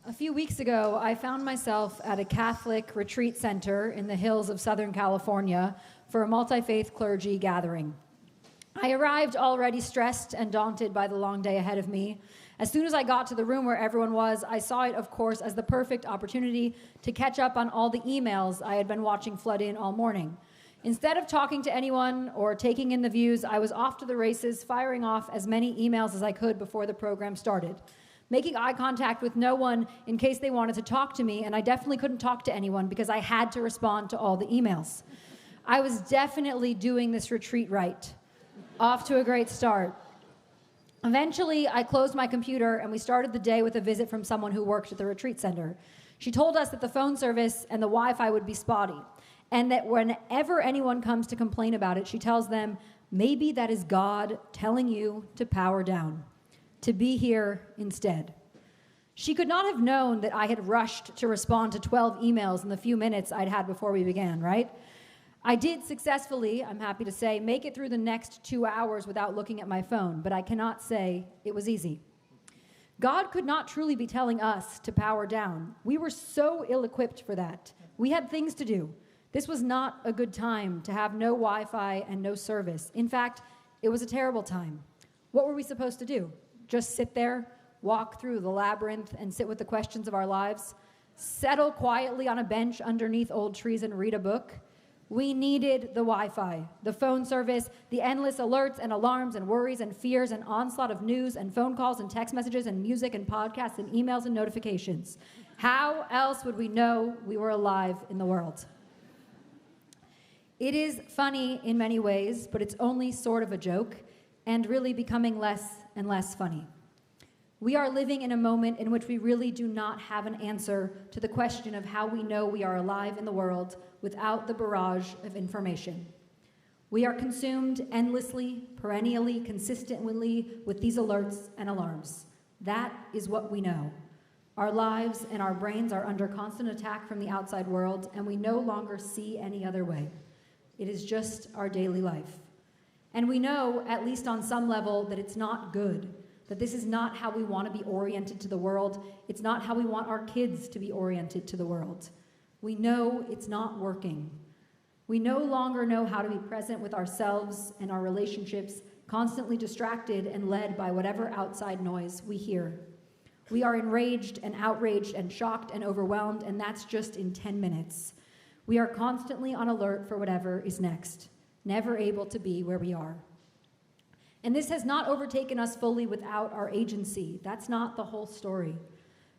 A few weeks ago, I found myself at a Catholic retreat center in the hills of Southern California for a multi-faith clergy gathering. I arrived already stressed and daunted by the long day ahead of me. As soon as I got to the room where everyone was, I saw it, of course, as the perfect opportunity to catch up on all the emails I had been watching flood in all morning. Instead of talking to anyone or taking in the views, I was off to the races, firing off as many emails as I could before the program started. Making eye contact with no one in case they wanted to talk to me, and I definitely couldn't talk to anyone because I had to respond to all the emails. I was definitely doing this retreat right. Off to a great start. Eventually, I closed my computer and we started the day with a visit from someone who worked at the retreat center. She told us that the phone service and the Wi-Fi would be spotty, and that whenever anyone comes to complain about it, she tells them, maybe that is God telling you to power down, to be here instead. She could not have known that I had rushed to respond to 12 emails in the few minutes I'd had before we began, right? I did successfully, I'm happy to say, make it through the next 2 hours without looking at my phone, but I cannot say it was easy. God could not truly be telling us to power down. We were so ill-equipped for that. We had things to do. This was not a good time to have no Wi-Fi and no service. In fact, it was a terrible time. What were we supposed to do? Just sit there, walk through the labyrinth, and sit with the questions of our lives? Settle quietly on a bench underneath old trees and read a book? We needed the Wi-Fi, the phone service, the endless alerts and alarms and worries and fears and onslaught of news and phone calls and text messages and music and podcasts and emails and notifications. How else would we know we were alive in the world? It is funny in many ways, but it's only sort of a joke and really becoming less and less funny. We are living in a moment in which we really do not have an answer to the question of how we know we are alive in the world without the barrage of information. We are consumed endlessly, perennially, consistently with these alerts and alarms. That is what we know. Our lives and our brains are under constant attack from the outside world, and we no longer see any other way. It is just our daily life. And we know, at least on some level, that it's not good, that this is not how we want to be oriented to the world. It's not how we want our kids to be oriented to the world. We know it's not working. We no longer know how to be present with ourselves and our relationships, constantly distracted and led by whatever outside noise we hear. We are enraged and outraged and shocked and overwhelmed, and that's just in 10 minutes. We are constantly on alert for whatever is next, never able to be where we are. And this has not overtaken us fully without our agency. That's not the whole story.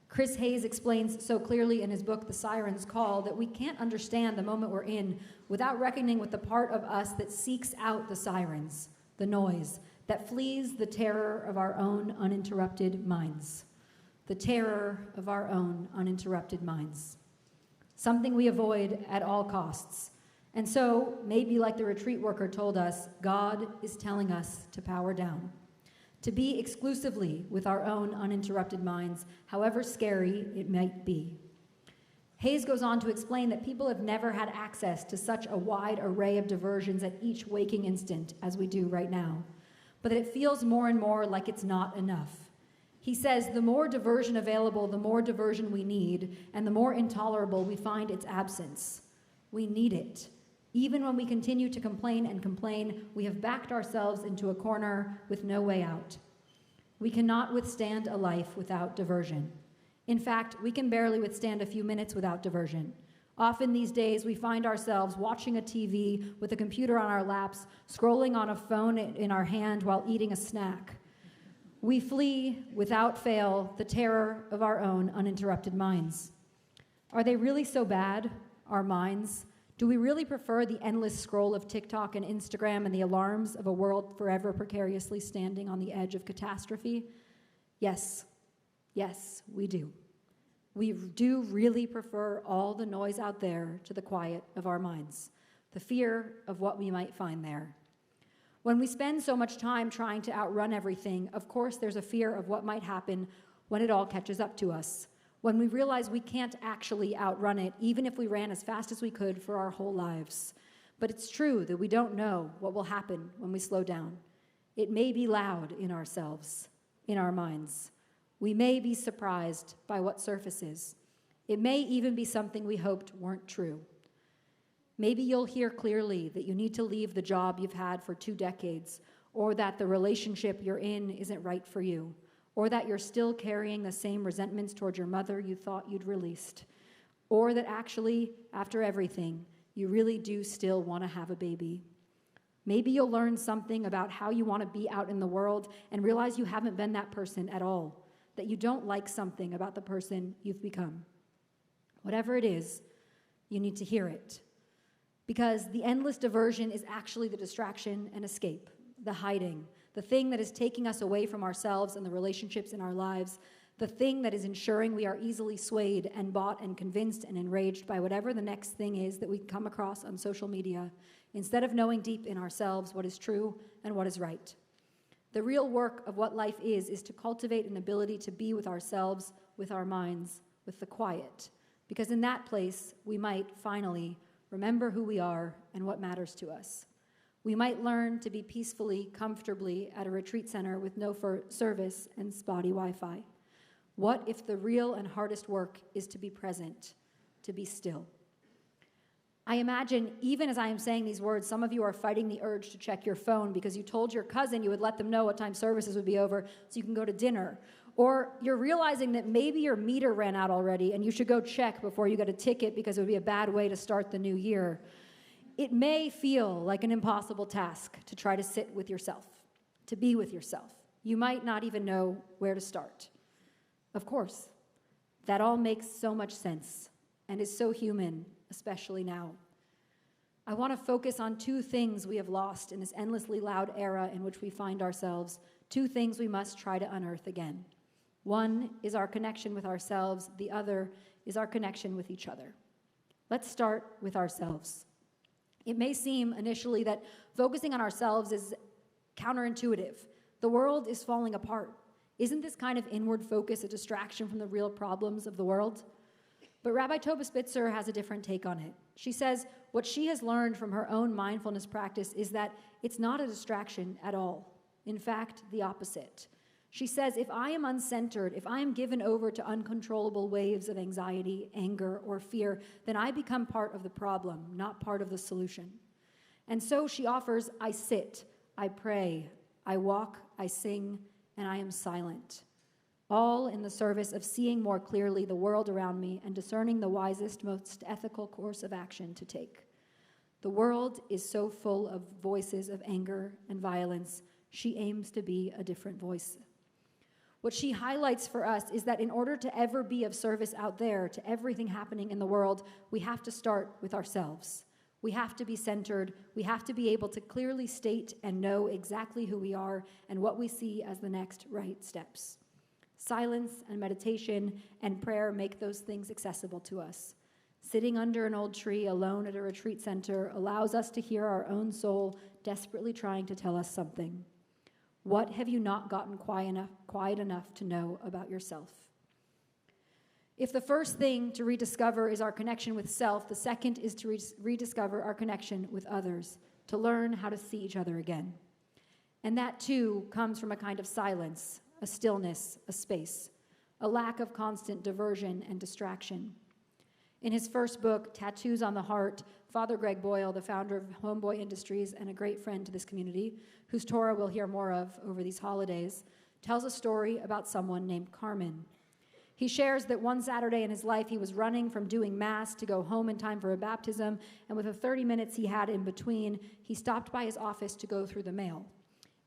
Chris Hayes explains so clearly in his book, The Siren's Call, that we can't understand the moment we're in without reckoning with the part of us that seeks out the sirens, the noise, that flees the terror of our own uninterrupted minds. The terror of our own uninterrupted minds. Something we avoid at all costs. And so, maybe like the retreat worker told us, God is telling us to power down, to be exclusively with our own uninterrupted minds, however scary it might be. Hayes goes on to explain that people have never had access to such a wide array of diversions at each waking instant as we do right now, but that it feels more and more like it's not enough. He says the more diversion available, the more diversion we need, and the more intolerable we find its absence. We need it. Even when we continue to complain and complain, we have backed ourselves into a corner with no way out. We cannot withstand a life without diversion. In fact, we can barely withstand a few minutes without diversion. Often these days, we find ourselves watching a TV with a computer on our laps, scrolling on a phone in our hand while eating a snack. We flee, without fail, the terror of our own uninterrupted minds. Are they really so bad, our minds? Do we really prefer the endless scroll of TikTok and Instagram and the alarms of a world forever precariously standing on the edge of catastrophe? Yes, we do. We do really prefer all the noise out there to the quiet of our minds, the fear of what we might find there. When we spend so much time trying to outrun everything, of course there's a fear of what might happen when it all catches up to us. When we realize we can't actually outrun it, even if we ran as fast as we could for our whole lives. But it's true that we don't know what will happen when we slow down. It may be loud in ourselves, in our minds. We may be surprised by what surfaces. It may even be something we hoped weren't true. Maybe you'll hear clearly that you need to leave the job you've had for 2 decades, or that the relationship you're in isn't right for you, or that you're still carrying the same resentments toward your mother you thought you'd released, or that actually, after everything, you really do still want to have a baby. Maybe you'll learn something about how you want to be out in the world and realize you haven't been that person at all, that you don't like something about the person you've become. Whatever it is, you need to hear it. Because the endless diversion is actually the distraction and escape, the hiding, the thing that is taking us away from ourselves and the relationships in our lives, the thing that is ensuring we are easily swayed and bought and convinced and enraged by whatever the next thing is that we come across on social media, instead of knowing deep in ourselves what is true and what is right. The real work of what life is to cultivate an ability to be with ourselves, with our minds, with the quiet. Because in that place, we might finally remember who we are and what matters to us. We might learn to be peacefully, comfortably at a retreat center with no service and spotty Wi-Fi. What if the real and hardest work is to be present, to be still? I imagine, even as I am saying these words, some of you are fighting the urge to check your phone because you told your cousin you would let them know what time services would be over so you can go to dinner. Or you're realizing that maybe your meter ran out already and you should go check before you get a ticket because it would be a bad way to start the new year. It may feel like an impossible task to try to sit with yourself, to be with yourself. You might not even know where to start. Of course, that all makes so much sense and is so human, especially now. I want to focus on 2 things we have lost in this endlessly loud era in which we find ourselves, 2 things we must try to unearth again. One is our connection with ourselves. The other is our connection with each other. Let's start with ourselves. It may seem initially that focusing on ourselves is counterintuitive. The world is falling apart. Isn't this kind of inward focus a distraction from the real problems of the world? But Rabbi Toba Spitzer has a different take on it. She says what she has learned from her own mindfulness practice is that it's not a distraction at all. In fact, the opposite. She says, if I am uncentered, if I am given over to uncontrollable waves of anxiety, anger, or fear, then I become part of the problem, not part of the solution. And so she offers, I sit, I pray, I walk, I sing, and I am silent. All in the service of seeing more clearly the world around me and discerning the wisest, most ethical course of action to take. The world is so full of voices of anger and violence. She aims to be a different voice. What she highlights for us is that in order to ever be of service out there to everything happening in the world, we have to start with ourselves. We have to be centered. We have to be able to clearly state and know exactly who we are and what we see as the next right steps. Silence and meditation and prayer make those things accessible to us. Sitting under an old tree alone at a retreat center allows us to hear our own soul desperately trying to tell us something. What have you not gotten quiet enough to know about yourself? If the first thing to rediscover is our connection with self, the second is to rediscover our connection with others, to learn how to see each other again. And that too comes from a kind of silence, a stillness, a space, a lack of constant diversion and distraction. In his first book, Tattoos on the Heart, Father Greg Boyle, the founder of Homeboy Industries and a great friend to this community, whose Torah we'll hear more of over these holidays, tells a story about someone named Carmen. He shares that one Saturday in his life, he was running from doing Mass to go home in time for a baptism, and with the 30 minutes he had in between, he stopped by his office to go through the mail.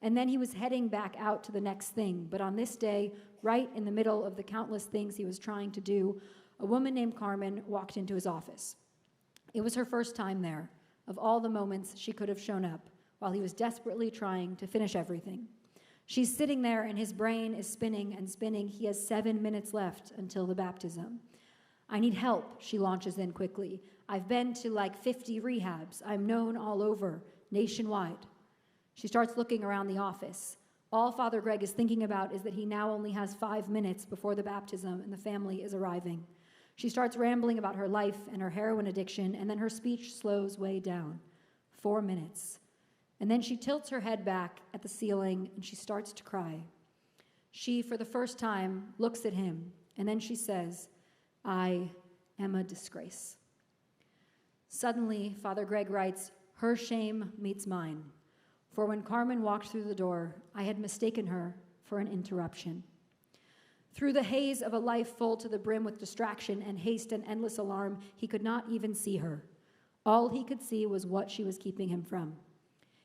And then he was heading back out to the next thing. But on this day, right in the middle of the countless things he was trying to do, a woman named Carmen walked into his office. It was her first time there, of all the moments she could have shown up, while he was desperately trying to finish everything. She's sitting there and his brain is spinning and spinning. He has 7 minutes left until the baptism. I need help, she launches in quickly. I've been to like 50 rehabs. I'm known all over, nationwide. She starts looking around the office. All Father Greg is thinking about is that he now only has 5 minutes before the baptism and the family is arriving. She starts rambling about her life and her heroin addiction, and then her speech slows way down. 4 minutes. And then she tilts her head back at the ceiling and she starts to cry. She, for the first time, looks at him, and then she says, "I am a disgrace." Suddenly, Father Greg writes, her shame meets mine. For when Carmen walked through the door, I had mistaken her for an interruption. Through the haze of a life full to the brim with distraction and haste and endless alarm, he could not even see her. All he could see was what she was keeping him from.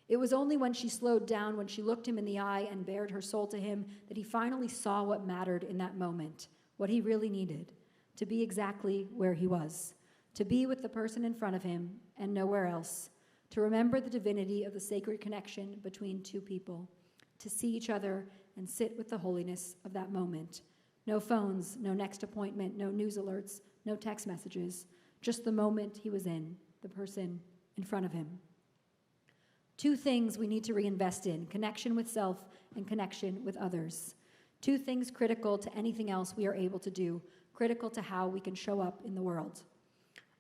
It was only when she slowed down, when she looked him in the eye and bared her soul to him, that he finally saw what mattered in that moment, what he really needed, to be exactly where he was, to be with the person in front of him and nowhere else, to remember the divinity of the sacred connection between two people, to see each other and sit with the holiness of that moment. No phones, no next appointment, no news alerts, no text messages, just the moment he was in, the person in front of him. Two things we need to reinvest in: connection with self and connection with others. Two things critical to anything else we are able to do, critical to how we can show up in the world.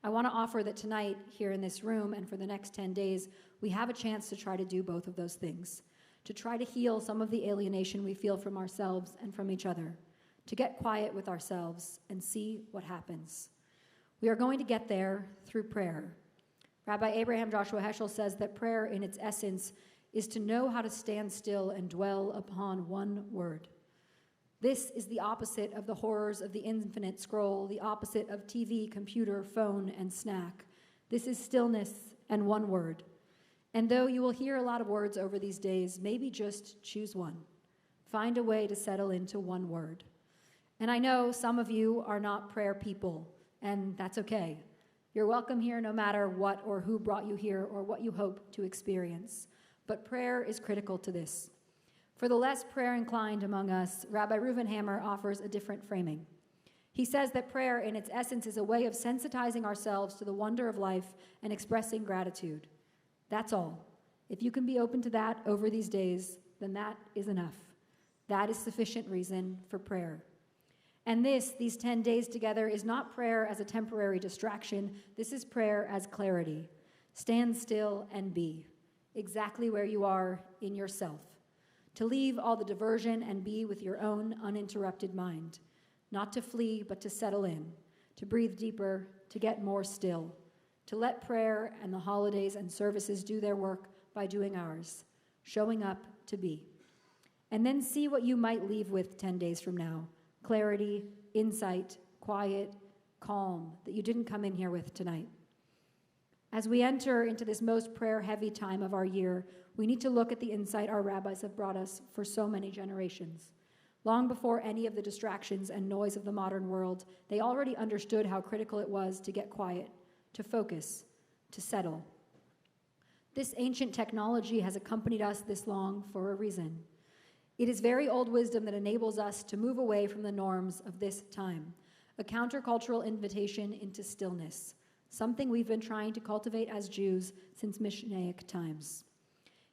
I want to offer that tonight, here in this room, and for the next 10 days, we have a chance to try to do both of those things, to try to heal some of the alienation we feel from ourselves and from each other, to get quiet with ourselves and see what happens. We are going to get there through prayer. Rabbi Abraham Joshua Heschel says that prayer in its essence is to know how to stand still and dwell upon one word. This is the opposite of the horrors of the infinite scroll, the opposite of TV, computer, phone, and snack. This is stillness and one word. And though you will hear a lot of words over these days, maybe just choose one. Find a way to settle into one word. And I know some of you are not prayer people, and that's okay. You're welcome here no matter what or who brought you here or what you hope to experience. But prayer is critical to this. For the less prayer-inclined among us, Rabbi Reuven Hammer offers a different framing. He says that prayer, in its essence, is a way of sensitizing ourselves to the wonder of life and expressing gratitude. That's all. If you can be open to that over these days, then that is enough. That is sufficient reason for prayer. And these 10 days together, is not prayer as a temporary distraction. This is prayer as clarity. Stand still and be exactly where you are in yourself. To leave all the diversion and be with your own uninterrupted mind. Not to flee, but to settle in. To breathe deeper, to get more still. To let prayer and the holidays and services do their work by doing ours. Showing up to be. And then see what you might leave with 10 days from now. Clarity, insight, quiet, calm that you didn't come in here with tonight. As we enter into this most prayer-heavy time of our year, we need to look at the insight our rabbis have brought us for so many generations. Long before any of the distractions and noise of the modern world, they already understood how critical it was to get quiet, to focus, to settle. This ancient technology has accompanied us this long for a reason. It is very old wisdom that enables us to move away from the norms of this time, a countercultural invitation into stillness, something we've been trying to cultivate as Jews since Mishnaic times.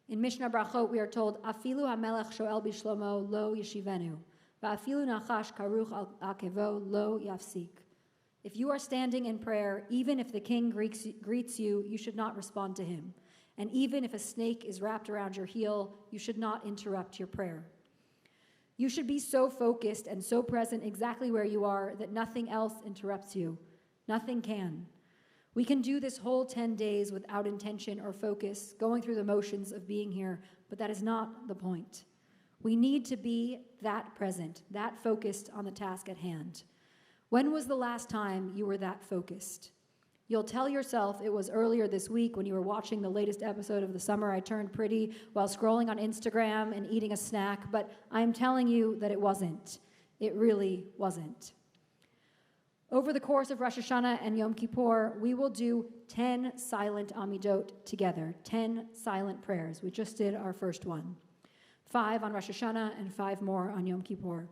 In Mishnah Brachot, we are told, "Afilu hamelech shoel bishlomo lo yeshivenu, va'afilu nachash karuch al kevo lo yafsik." If you are standing in prayer, even if the king greets you, you should not respond to him. And even if a snake is wrapped around your heel, you should not interrupt your prayer. You should be so focused and so present exactly where you are that nothing else interrupts you. Nothing can. We can do this whole 10 days without intention or focus, going through the motions of being here, but that is not the point. We need to be that present, that focused on the task at hand. When was the last time you were that focused? You'll tell yourself it was earlier this week when you were watching the latest episode of The Summer I Turned Pretty while scrolling on Instagram and eating a snack, but I'm telling you that it wasn't. It really wasn't. Over the course of Rosh Hashanah and Yom Kippur, we will do 10 silent Amidot together, 10 silent prayers. We just did our first one. 5 on Rosh Hashanah and 5 more on Yom Kippur.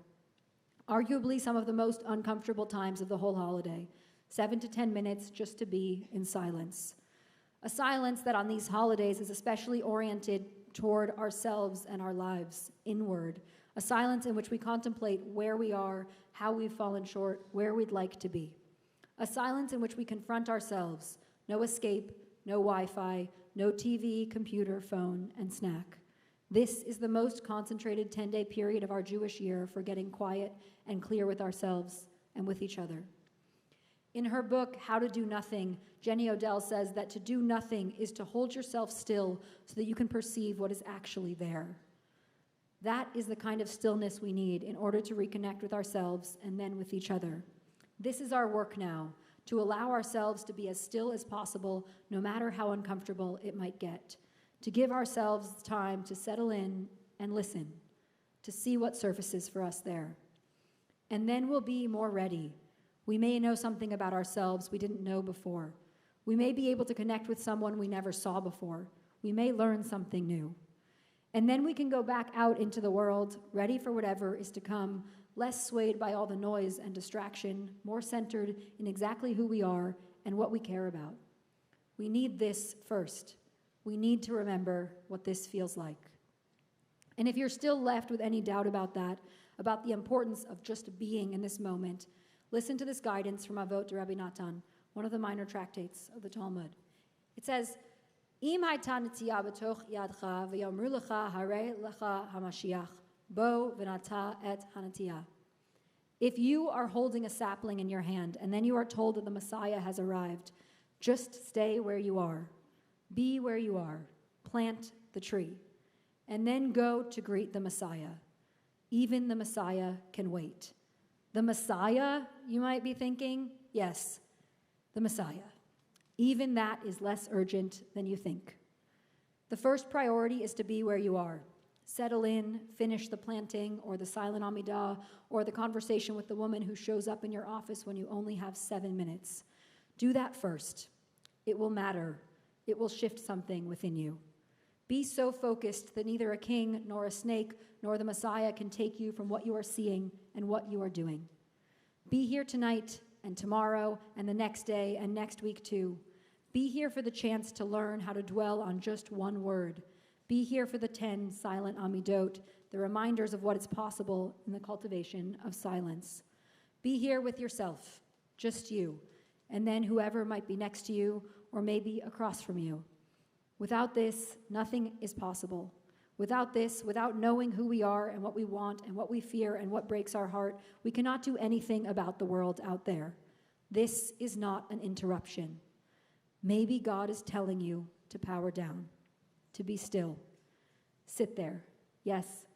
Arguably some of the most uncomfortable times of the whole holiday. 7 to 10 minutes just to be in silence. A silence that on these holidays is especially oriented toward ourselves and our lives, inward. A silence in which we contemplate where we are, how we've fallen short, where we'd like to be. A silence in which we confront ourselves. No escape, no Wi-Fi, no TV, computer, phone, and snack. This is the most concentrated 10-day period of our Jewish year for getting quiet and clear with ourselves and with each other. In her book, How to Do Nothing, Jenny Odell says that to do nothing is to hold yourself still so that you can perceive what is actually there. That is the kind of stillness we need in order to reconnect with ourselves and then with each other. This is our work now, to allow ourselves to be as still as possible, no matter how uncomfortable it might get, to give ourselves time to settle in and listen, to see what surfaces for us there. And then we'll be more ready. We may know something about ourselves we didn't know before. We may be able to connect with someone we never saw before. We may learn something new. And then we can go back out into the world, ready for whatever is to come, less swayed by all the noise and distraction, more centered in exactly who we are and what we care about. We need this first. We need to remember what this feels like. And if you're still left with any doubt about that, about the importance of just being in this moment, listen to this guidance from Avot de Rabbi Natan, one of the minor tractates of the Talmud. It says, Im hayta netiya b'toch yadcha v'yomru lecha harei lecha hamashiach bo v'nata et hanetiya. If you are holding a sapling in your hand and then you are told that the Messiah has arrived, just stay where you are. Be where you are. Plant the tree. And then go to greet the Messiah. Even the Messiah can wait. The Messiah, you might be thinking? Yes, the Messiah. Even that is less urgent than you think. The first priority is to be where you are. Settle in, finish the planting, or the silent Amidah, or the conversation with the woman who shows up in your office when you only have 7 minutes. Do that first. It will matter. It will shift something within you. Be so focused that neither a king, nor a snake, nor the Messiah can take you from what you are seeing and what you are doing. Be here tonight and tomorrow and the next day and next week too. Be here for the chance to learn how to dwell on just one word. Be here for the 10 silent Amidot, the reminders of what is possible in the cultivation of silence. Be here with yourself, just you, and then whoever might be next to you or maybe across from you. Without this, nothing is possible. Without this, without knowing who we are and what we want and what we fear and what breaks our heart, we cannot do anything about the world out there. This is not an interruption. Maybe God is telling you to power down, to be still. Sit there. Yes,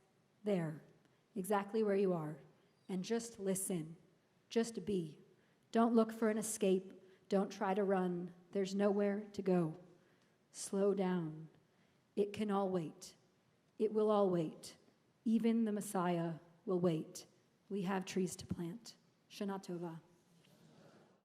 there. Exactly where you are. And just listen. Just be. Don't look for an escape. Don't try to run. There's nowhere to go. Slow down. It can all wait. It will all wait. Even the Messiah will wait. We have trees to plant. Shana Tova.